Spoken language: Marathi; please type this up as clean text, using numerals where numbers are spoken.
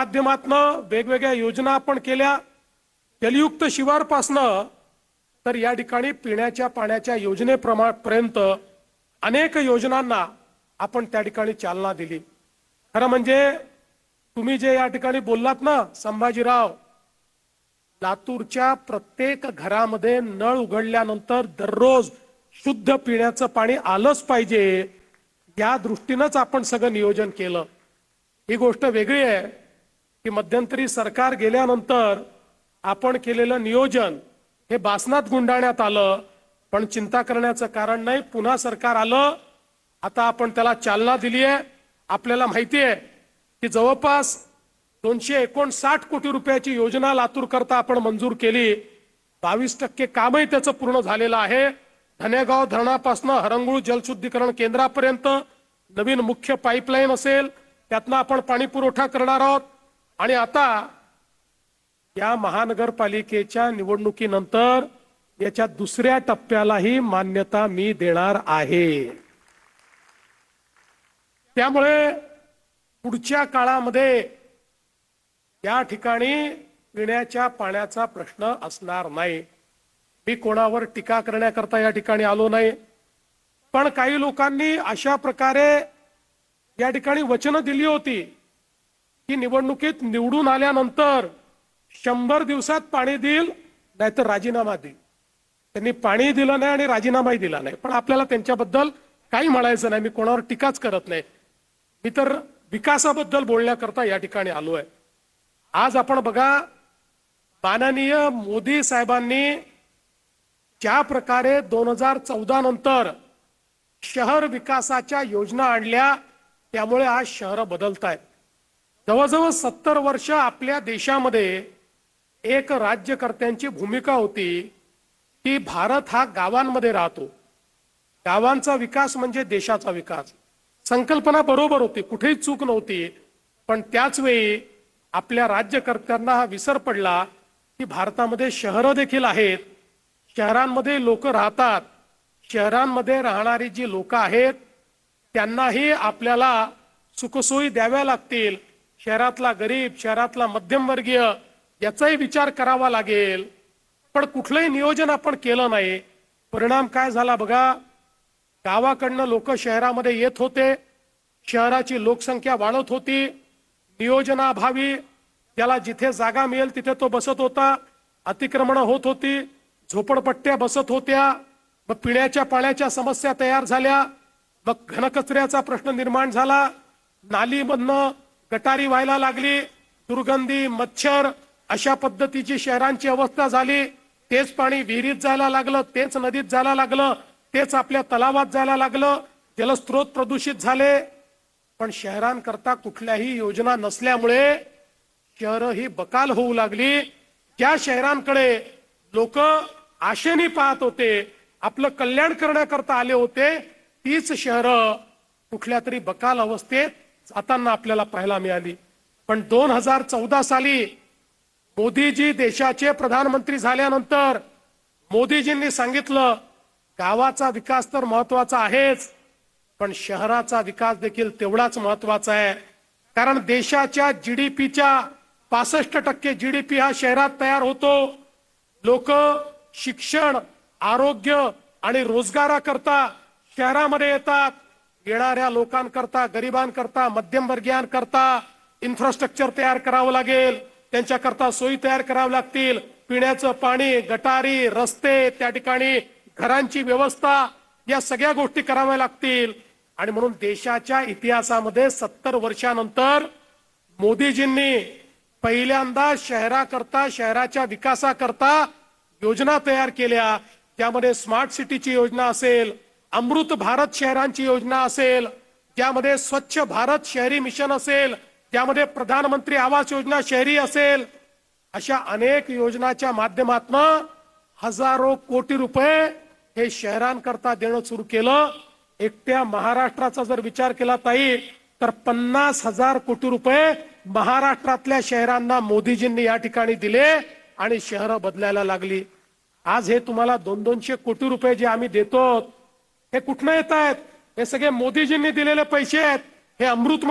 माध्यमातून वेगवेगळ्या योजना आपण केल्या, जलयुक्त शिवारपासनं तर या ठिकाणी पिण्याच्या पाण्याच्या योजनेपर्यंत अनेक योजनांना आपण त्या ठिकाणी चालना दिली। खरं म्हणजे तुम्ही जे या ठिकाणी बोललात ना संभाजीराव, लातूरच्या प्रत्येक घरामध्ये नळ उघडल्यानंतर दररोज शुद्ध पिण्याचं पाणी आलंच पाहिजे, या दृष्टीनेच आपण सगळं नियोजन केलं। ही गोष्ट वेगळी आहे की मध्यंतरी सरकार गेल्यानंतर आपण केलेलं नियोजन हे बासनात गुंडाळण्यात आलं, पण चिंता करण्याचं कारण नाही। पुन्हा सरकार आलं, आता आपण त्याला चालना दिली आहे। आपल्याला माहिती आहे की जवळपास 259 कोटी रुपयाची योजना लातूर करता आपण मंजूर केली। 22% कामही त्याचं पूर्ण झालेलं आहे। धनेगाव धरणापासून हरंगुळ जलशुद्धीकरण केंद्रापर्यंत नवीन मुख्य पाईपलाईन असेल, त्यातनं आपण पाणी पुरवठा करणार आहोत। आणि आता या महानगरपालिकेच्या निवडणुकीनंतर याच्या दुसऱ्या टप्प्यालाही मान्यता मी देणार आहे। त्यामुळे पुढच्या काळामध्ये या ठिकाणी पिण्याच्या पाण्याचा प्रश्न असणार नाही। मी कोणावर टीका करण्याकरता या ठिकाणी आलो नाही, पण काही लोकांनी अशा प्रकारे या ठिकाणी वचनं दिली होती की निवडणुकीत निवडून आल्यानंतर 100 दिवसात पाणी देईल, नाहीतर राजीनामा देईल। त्यांनी पाणी दिलं नाही आणि राजीनामाही दिला नाही, पण आपल्याला त्यांच्याबद्दल काही म्हणायचं नाही। मी कोणावर टीकाच करत नाही, मी तर विकासाबद्दल बोलण्याकरता या ठिकाणी आलो आहे। आज आपण बघा, माननीय मोदी साहेबांनी ज्या प्रकारे 2014 नंतर शहर विकासाच्या योजना आणल्या, त्यामुळे आज शहर बदलतायत। जवळजवळ 70 वर्ष आपल्या देशामध्ये एक राज्यकर्त्यांची भूमिका होती की भारत हा गावांमध्ये राहतो, गावांचा विकास म्हणजे देशाचा विकास। संकल्पना बरोबर होती, कुठेही चूक नव्हती, पण त्याच वेळी आपल्या राज्यकर्त्यांना हा विसर पडला की भारतामध्ये शहरं देखील आहेत, शहरांमध्ये लोक राहतात, शहरांमध्ये राहणारी जी लोक आहेत त्यांनाही आपल्याला सुखसोयी द्याव्या लागतील। शहरातला गरीब, शहरातला मध्यमवर्गीय याचाही विचार करावा लागेल, पण कुठलंही नियोजन आपण केलं नाही। परिणाम काय झाला बघा, गावाकडनं लोक शहरामध्ये येत होते, शहराची लोकसंख्या वाढत होती, नियोजनाभावी त्याला जिथे जागा मिळेल तिथे तो बसत होता, अतिक्रमण होत होती, झोपडपट्ट्या बसत होत्या, मग पिण्याच्या पाण्याच्या समस्या तयार झाल्या, मग घनकचऱ्याचा प्रश्न निर्माण झाला, नालीमधनं गटारी व्हायला लागली, दुर्गंधी, मच्छर अशा पद्धतीची शहरांची अवस्था झाली। तेच पाणी विहिरीत जायला लागलं, तेच नदीत जायला लागलं, तेच आपल्या तलावात जायला लागलं, जलस्रोत प्रदूषित झाले। पण शहरांकरता कुठल्याही योजना नसल्यामुळे शहरं ही बकाल होऊ लागली। ज्या शहरांकडे लोक आशेने पाहत होते, आपलं कल्याण करण्याकरता आले होते, तीच शहरं कुठल्या तरी बकाल अवस्थेत जाताना आपल्याला पाहायला मिळाली। पण 2014 साली मोदीजी देशाचे प्रधानमंत्री झाल्यानंतर मोदीजींनी सांगितलं, गावाचा विकास तर महत्वाचा आहेच, पण शहराचा विकास देखील तेवढाच महत्वाचा आहे। कारण देशाच्या जीडीपीच्या 65% जीडीपी हा शहरात तयार होतो। लोक शिक्षण, आरोग्य आणि रोजगाराकरता शहरामध्ये येतात। येणाऱ्या लोकांकरता, गरिबांकरता, मध्यमवर्गीयांकरता इन्फ्रास्ट्रक्चर तयार करावं लागेल, त्यांच्याकरता सोयी तयार कराव्या लागतील, पिण्याचं पाणी, गटारी, रस्ते, त्या ठिकाणी घरांची व्यवस्था, या सगळ्या गोष्टी कराव्या लागतील। आणि म्हणून देशाच्या इतिहासामध्ये 70 वर्षानंतर मोदीजींनी पहिल्यांदा शहराकरता, शहराच्या विकासाकरता योजना तयार केल्या। त्यामध्ये स्मार्ट सिटीची योजना असेल, अमृत भारत शहरांची योजना असेल, ज्यामध्ये स्वच्छ भारत शहरी मिशन असेल, त्यामध्ये प्रधानमंत्री आवास योजना शहरी असेल, अशा अनेक योजनाच्या माध्यमातून हजारो कोटी रुपये हे शहरांकरता देणं सुरू केलं। एकट्या महाराष्ट्राचा जर विचार केला ताई, तर 50,000 कोटी रुपये महाराष्ट्रातल्या शहरांना मोदीजींनी या ठिकाणी दिले आणि शहरं बदलायला लागली। आज हे तुम्हाला 200 कोटी रुपये जे आम्ही देतो, हे कुठनं येत आहेत? हे सगळे मोदीजींनी दिलेले पैसे आहेत। हे अमृत